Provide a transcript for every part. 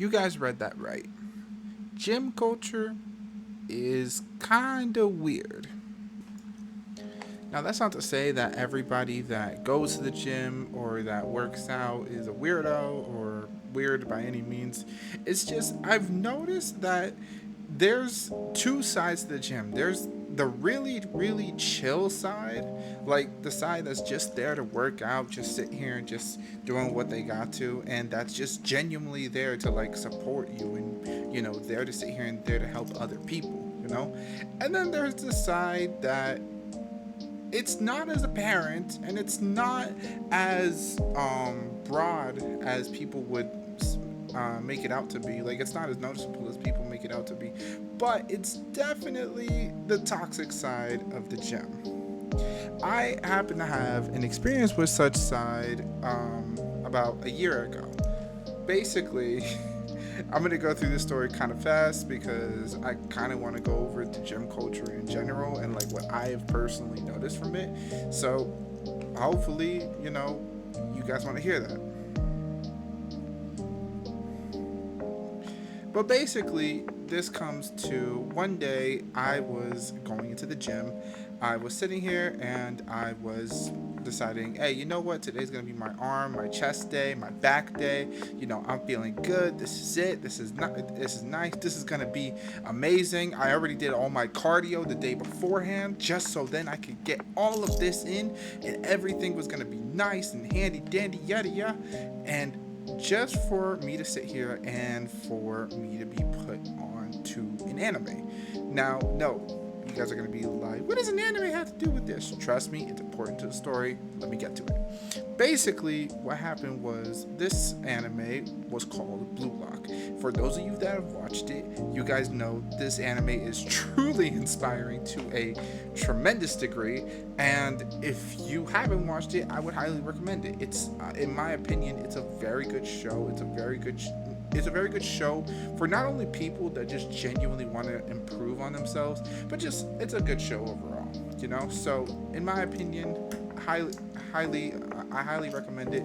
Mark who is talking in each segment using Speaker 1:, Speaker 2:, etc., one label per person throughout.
Speaker 1: You guys read that right. Gym culture is kind of weird. Now, that's not to say that everybody that goes to the gym or that works out is a weirdo or weird by any means. It's just, I've noticed that there's two sides to the gym. There's the really, really chill side, like the side that's just there to work out, just sit here and just doing what they got to, and that's just genuinely there to like support you and, there to sit here and there to help other people. And then there's the side that it's not as apparent and it's not as broad as people would make it out to be. Like, it's not as noticeable as people make it out to be, but it's definitely the toxic side of the gym. I happen to have an experience with such side about a year ago. Basically, I'm gonna go through this story kind of fast because I kind of want to go over the gym culture in general and like what I have personally noticed from it. So hopefully, you guys want to hear that. But basically, this comes to one day I was going into the gym. I was sitting here and I was deciding, hey, you know what? Today's gonna be my arm, my chest day, my back day. I'm feeling good. This is it. This is not. This is nice. This is gonna be amazing. I already did all my cardio the day beforehand, just so then I could get all of this in, and everything was gonna be nice and handy dandy, yada yada, and just for me to sit here and for me to be put on to an anime. Now, no, you guys are going to be like, what does an anime have to do with this? Trust me, it's important to the story. Let me get to it. Basically, what happened was this anime was called Blue Lock. For those of you that have watched it, you guys know this anime is truly inspiring to a tremendous degree. And if you haven't watched it, I would highly recommend it. It's, in my opinion, it's a very good show. It's a very good show for not only people that just genuinely want to improve on themselves, but just it's a good show overall. So in my opinion, I highly recommend it,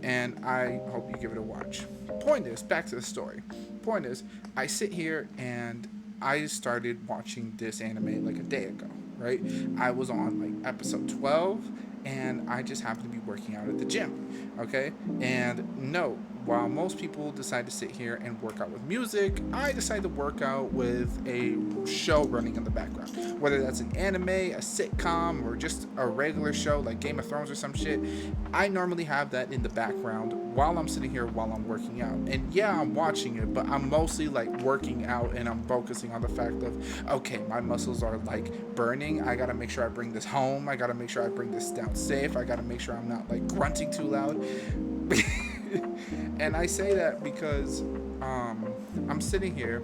Speaker 1: and I hope you give it a watch. Point is, back to the story. Point is, I sit here and I started watching this anime like a day ago, right? I was on like episode 12, and I just happened to be working out at the gym, okay? And no, while most people decide to sit here and work out with music, I decide to work out with a show running in the background. Whether that's an anime, a sitcom, or just a regular show like Game of Thrones or some shit, I normally have that in the background while I'm sitting here while I'm working out. And yeah, I'm watching it, but I'm mostly like working out and I'm focusing on the fact of, okay, my muscles are like burning. I gotta make sure I bring this home. I gotta make sure I bring this down safe. I gotta make sure I'm not like grunting too loud. And I say that because I'm sitting here,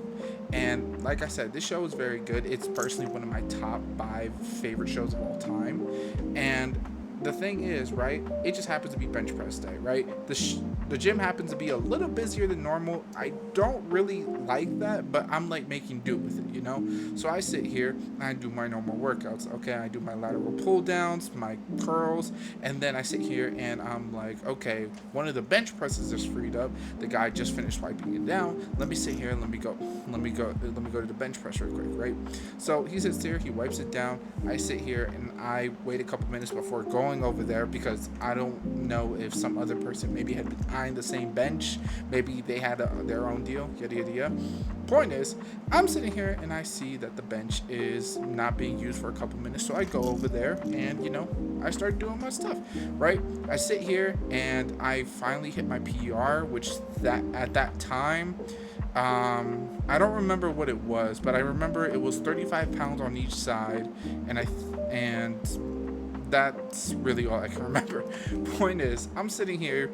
Speaker 1: and like I said, this show is very good. It's personally one of my top 5 favorite shows of all time. And the thing is, right, it just happens to be bench press day, right? The gym happens to be a little busier than normal. I don't really like that, but I'm like making do with it. So I sit here and I do my normal workouts. Okay, I do my lateral pull downs, my curls, and then I sit here and I'm like, okay, one of the bench presses is freed up. The guy just finished wiping it down. Let me sit here and let me go to the bench press real quick, right? So he sits there, he wipes it down. I sit here and I wait a couple minutes before going over there because I don't know if some other person maybe had been eyeing the same bench. Maybe they had their own deal, yada yada yada. Point is, I'm sitting here and I see that the bench is not being used for a couple minutes, so I go over there and I start doing my stuff, right? I sit here and I finally hit my PR, which that at that time, I don't remember what it was, but I remember it was 35 pounds on each side, and that's really all I can remember. Point is, I'm sitting here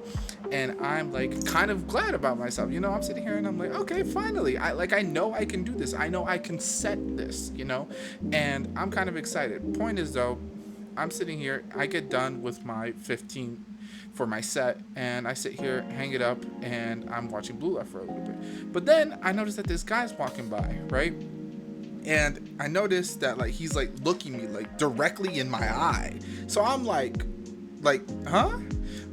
Speaker 1: and I'm like kind of glad about myself. I'm sitting here and I'm like, okay, finally. I know I can do this. I know I can set this, and I'm kind of excited. Point is though, I'm sitting here, I get done with my 15 for my set, and I sit here, hang it up, and I'm watching Blue Left for a little bit. But then I notice that this guy's walking by, right? And I noticed that like he's like looking me like directly in my eye. So I'm like, huh?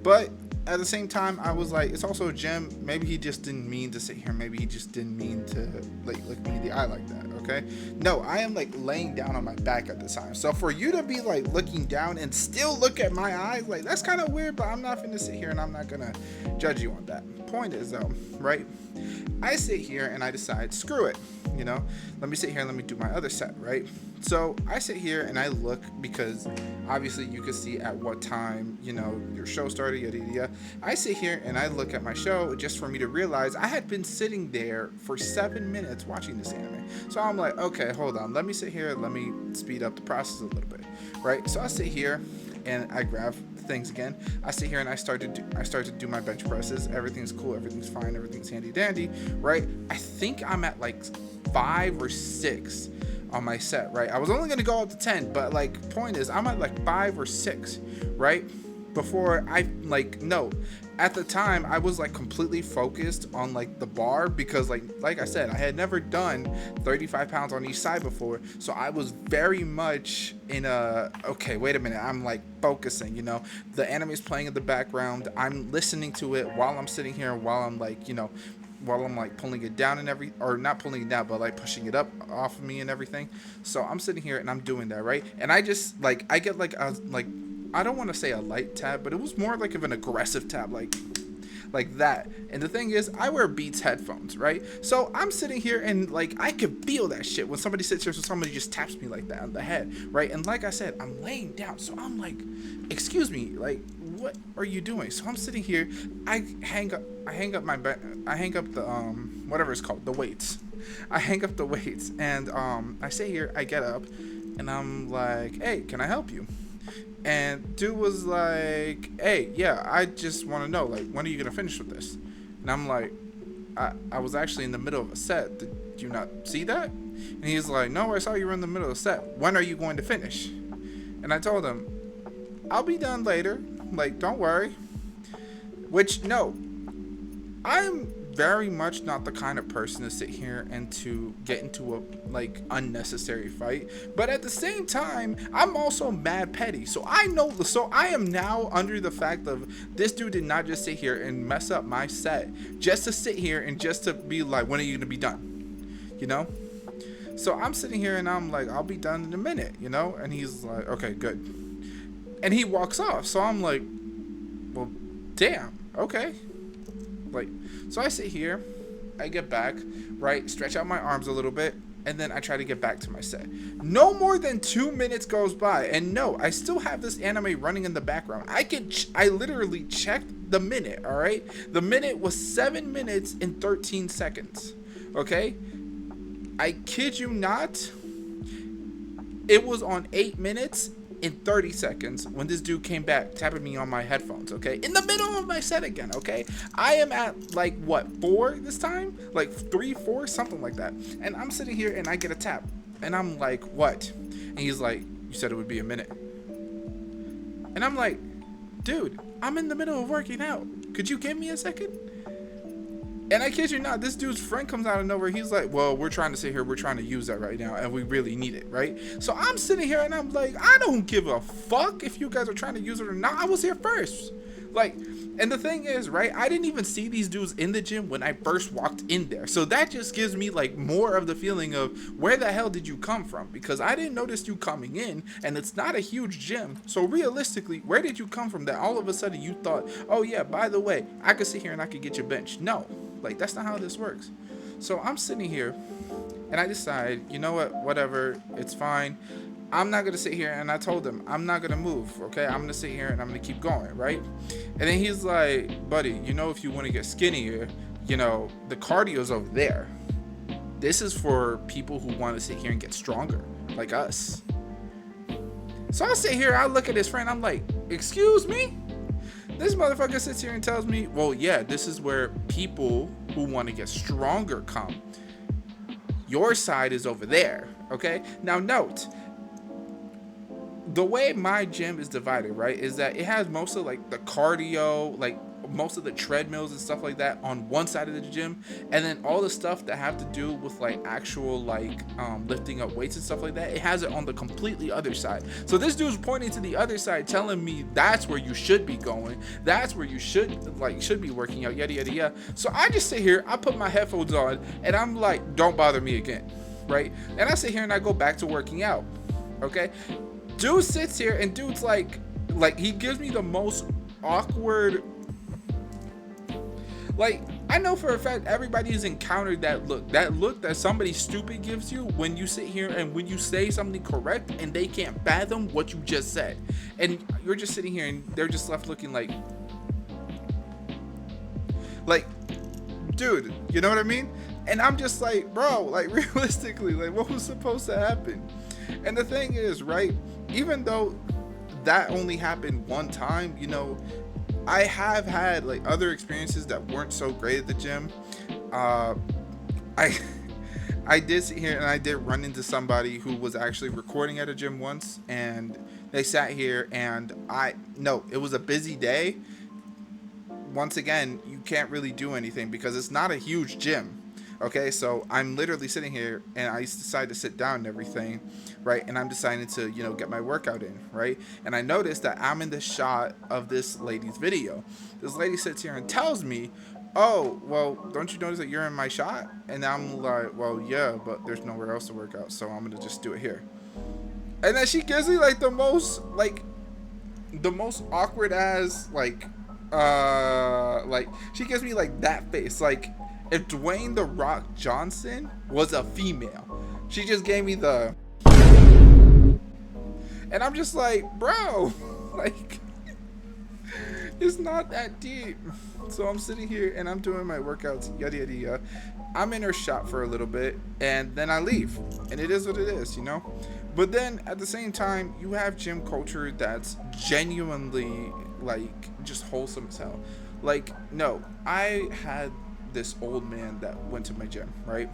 Speaker 1: But at the same time, I was like, it's also a gym. Maybe he just didn't mean to sit here. Maybe he just didn't mean to like look me in the eye like that. Okay. No, I am like laying down on my back at the time. So for you to be like looking down and still look at my eyes, like that's kind of weird. But I'm not gonna sit here and I'm not gonna judge you on that. Point is though, right? I sit here and I decide, screw it. You know, let me sit here and let me do my other set, right? So I sit here and I look because obviously you can see at what time, you know, your show started, yada yada yada. I sit here and I look at my show just for me to realize I had been sitting there for 7 minutes watching this anime. So I'm like, okay, hold on, let me sit here, let me speed up the process a little bit, right? So I sit here and I grab things again. I sit here and I start to do my bench presses. Everything's cool, everything's fine, everything's handy dandy, right? I think I'm at like 5 or 6 on my set, right? I was only gonna go up to 10, but like point is I'm at like 5 or 6, right? Before I like no, at the time I was like completely focused on like the bar because like I said, I had never done 35 pounds on each side before, so I was very much in a okay, wait a minute, I'm like focusing, you know, the anime's playing in the background, I'm listening to it while I'm sitting here, while I'm like, you know, while I'm like pulling it down and or not pulling it down, but like pushing it up off of me and everything. So I'm sitting here and I'm doing that, right? And I just like I get like a like I don't want to say a light tap, but it was more like of an aggressive tap, like that. And the thing is, I wear Beats headphones, right? So I'm sitting here and like I could feel that shit when somebody sits here, so somebody just taps me like that on the head, right? And like I said, I'm laying down, so I'm like, excuse me, like what are you doing? So I'm sitting here, I hang up the whatever it's called, the weights. I hang up the weights and I sit here, I get up, and I'm like, hey, can I help you? And dude was like, hey, yeah, I just want to know, like, when are you gonna finish with this? And I'm like, I was actually in the middle of a set. Did you not see that? And he's like, no, I saw you were in the middle of a set. When are you going to finish? And I told him, I'll be done later. Like, don't worry. Which, no, I'm very much not the kind of person to sit here and to get into a like unnecessary fight, but at the same time I'm also mad petty, so I am now under the fact of this dude did not just sit here and mess up my set just to sit here and just to be like, when are you gonna be done, you know? So I'm sitting here and I'm like, I'll be done in a minute, you know? And he's like, okay, good. And he walks off, so I'm like, well, damn, okay. Like, so I sit here, I get back, right, stretch out my arms a little bit, and then I try to get back to my set. No more than 2 minutes goes by, and no, I still have this anime running in the background. I literally checked the minute, all right? The minute was 7 minutes and 13 seconds, okay? I kid you not, it was on 8 minutes in 30 seconds when this dude came back tapping me on my headphones, okay, in the middle of my set again, okay? I am at like what, 4 this time, like 3 4 something like that, and I'm sitting here and I get a tap and I'm like, what? And he's like, you said it would be a minute. And I'm like, dude, I'm in the middle of working out, could you give me a second? And I kid you not, this dude's friend comes out of nowhere. He's like, well, we're trying to sit here. We're trying to use that right now, and we really need it, right? So I'm sitting here, and I'm like, I don't give a fuck if you guys are trying to use it or not. I was here first. Like, and the thing is, right, I didn't even see these dudes in the gym when I first walked in there. So that just gives me, like, more of the feeling of, where the hell did you come from? Because I didn't notice you coming in, and it's not a huge gym. So realistically, where did you come from that all of a sudden you thought, oh, yeah, by the way, I could sit here and I could get your bench? No. Like, that's not how this works. So I'm sitting here and I decide, you know what, whatever, it's fine. I'm not going to sit here, and I told him, I'm not going to move, okay? I'm going to sit here and I'm going to keep going, right? And then he's like, buddy, you know, if you want to get skinnier, you know, the cardio's over there. This is for people who want to sit here and get stronger, like us. So I sit here, I look at his friend, I'm like, excuse me? This motherfucker sits here and tells me, well, yeah, this is where people who want to get stronger come. Your side is over there, okay? Now note, the way my gym is divided, right, is that it has most of like the cardio, like most of the treadmills and stuff like that on one side of the gym, and then all the stuff that have to do with like actual like lifting up weights and stuff like that, it has it on the completely other side. So this dude's pointing to the other side, telling me that's where you should be going, that's where you should be working out, yada yada yada. So I just sit here, I put my headphones on, and I'm like, don't bother me again, right? And I sit here and I go back to working out. Okay, dude sits here and dude's like he gives me the most awkward, like, I know for a fact everybody's encountered that look that somebody stupid gives you when you sit here and when you say something correct and they can't fathom what you just said, and you're just sitting here and they're just left looking like, dude, you know what I mean? And I'm just like, bro, like, realistically, like, what was supposed to happen? And the thing is, right, even though that only happened one time, you know, I have had like other experiences that weren't so great at the gym. I did sit here and I did run into somebody who was actually recording at a gym once, and they sat here and it was a busy day. Once again, you can't really do anything because it's not a huge gym. Okay, so I'm literally sitting here and I decide to sit down and everything, right? And I'm deciding to, you know, get my workout in, right? And I noticed that I'm in the shot of this lady's video. This lady sits here and tells me, oh, well, don't you notice that you're in my shot? And I'm like, well, yeah, but there's nowhere else to work out, so I'm gonna just do it here. And then she gives me like the most awkward ass, like she gives me like that face, like if Dwayne The Rock Johnson was a female. She just gave me the, and I'm just like, bro, like, it's not that deep. So I'm sitting here and I'm doing my workouts, yada yada yada. I'm in her shop for a little bit and then I leave, and it is what it is, you know. But then at the same time, you have gym culture that's genuinely like just wholesome as hell. Like, no, I had this old man that went to my gym, right?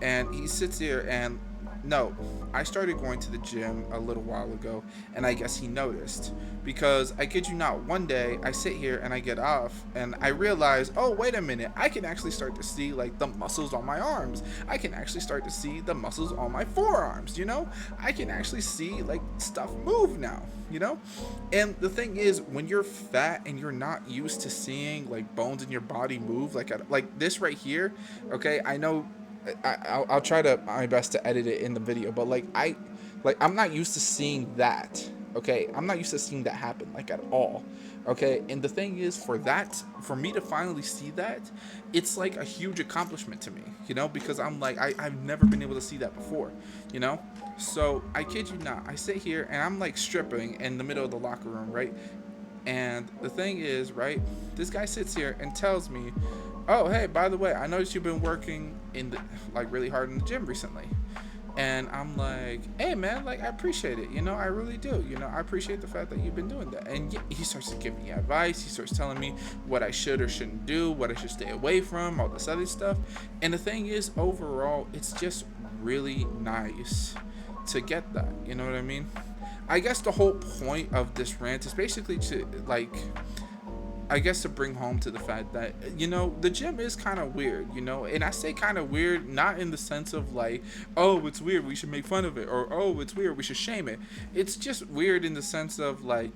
Speaker 1: And he sits here and, no, I started going to the gym a little while ago, and I guess he noticed, because I kid you not, one day I sit here and I get off and I realize, oh, wait a minute, I can actually start to see like the muscles on my arms. I can actually start to see the muscles on my forearms, you know? I can actually see like stuff move now, you know? And the thing is, when you're fat and you're not used to seeing like bones in your body move like this right here, okay, I know I'll try to my best to edit it in the video, but I'm not used to seeing that. Okay, I'm not used to seeing that happen like at all. Okay, and the thing is, for me to finally see that, it's like a huge accomplishment to me, you know, because I'm like, I've never been able to see that before, you know. So I kid you not, I sit here and I'm like stripping in the middle of the locker room, right? And the thing is, right, this guy sits here and tells me, oh, hey, by the way, I noticed you've been working really hard in the gym recently. And I'm like, hey, man, like, I appreciate it. You know, I really do. You know, I appreciate the fact that you've been doing that. And he starts to give me advice. He starts telling me what I should or shouldn't do, what I should stay away from, all this other stuff. And the thing is, overall, it's just really nice to get that. You know what I mean? I guess the whole point of this rant is basically to, like, I guess to bring home to the fact that, you know, the gym is kind of weird, you know, and I say kind of weird, not in the sense of like, oh, it's weird, we should make fun of it, or, oh, it's weird, we should shame it. It's just weird in the sense of like,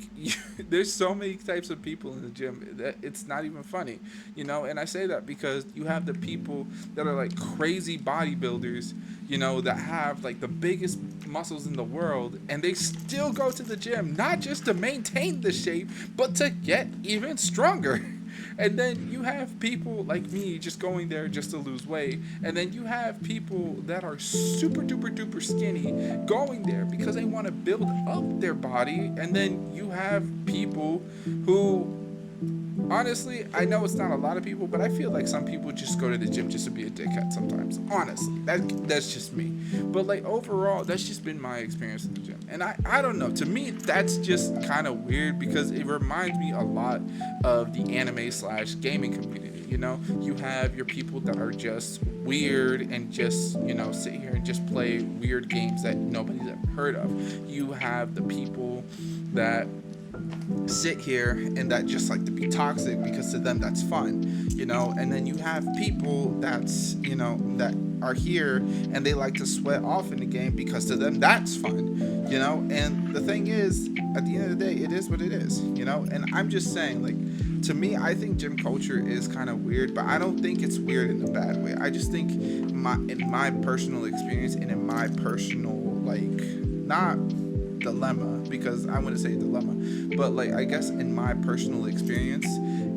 Speaker 1: there's so many types of people in the gym that it's not even funny, you know, and I say that because you have the people that are like crazy bodybuilders, you know, that have like the biggest muscles in the world, and they still go to the gym, not just to maintain the shape, but to get even stronger. And then you have people like me just going there just to lose weight, and then you have people that are super duper duper skinny going there because they want to build up their body, and then you have people who, honestly, I know it's not a lot of people, but I feel like some people just go to the gym just to be a dickhead sometimes. Honestly, that's just me. But like overall, that's just been my experience in the gym. And I don't know. To me, that's just kind of weird because it reminds me a lot of the anime/gaming community. You know, you have your people that are just weird and just, you know, sit here and just play weird games that nobody's ever heard of. You have the people that sit here and that just like to be toxic because to them that's fun, and then you have people that's that are here and they like to sweat off in the game because to them that's fun, and the thing is, at the end of the day, it is what it is, and I'm just saying, like, to me, I think gym culture is kind of weird, but I don't think it's weird in a bad way. I just think in my personal experience and in my personal, like, not dilemma, because I wouldn't say dilemma, but like, I guess in my personal experience,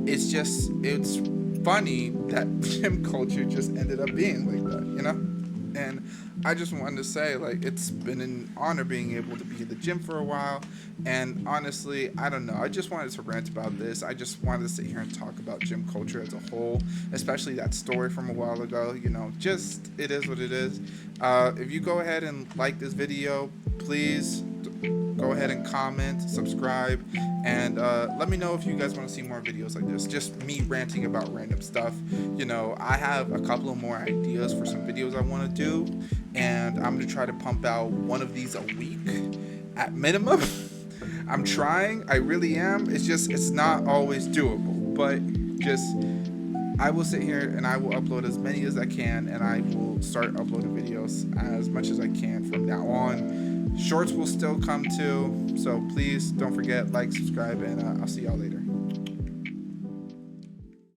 Speaker 1: it's funny that gym culture just ended up being like that. And I just wanted to say, like, it's been an honor being able to be in the gym for a while. And honestly, I don't know. I just wanted to rant about this. I just wanted to sit here and talk about gym culture as a whole, especially that story from a while ago. Just it is what it is. If you go ahead and like this video, please go ahead and comment, subscribe, and let me know if you guys want to see more videos like this. Just me ranting about random stuff. I have a couple of more ideas for some videos I want to do, and I'm going to try to pump out one of these a week at minimum. I'm trying. I really am. It's not always doable, but just I will sit here and I will upload as many as I can, and I will start uploading videos as much as I can from now on. Shorts will still come too, so please don't forget, like, subscribe, and I'll see y'all later.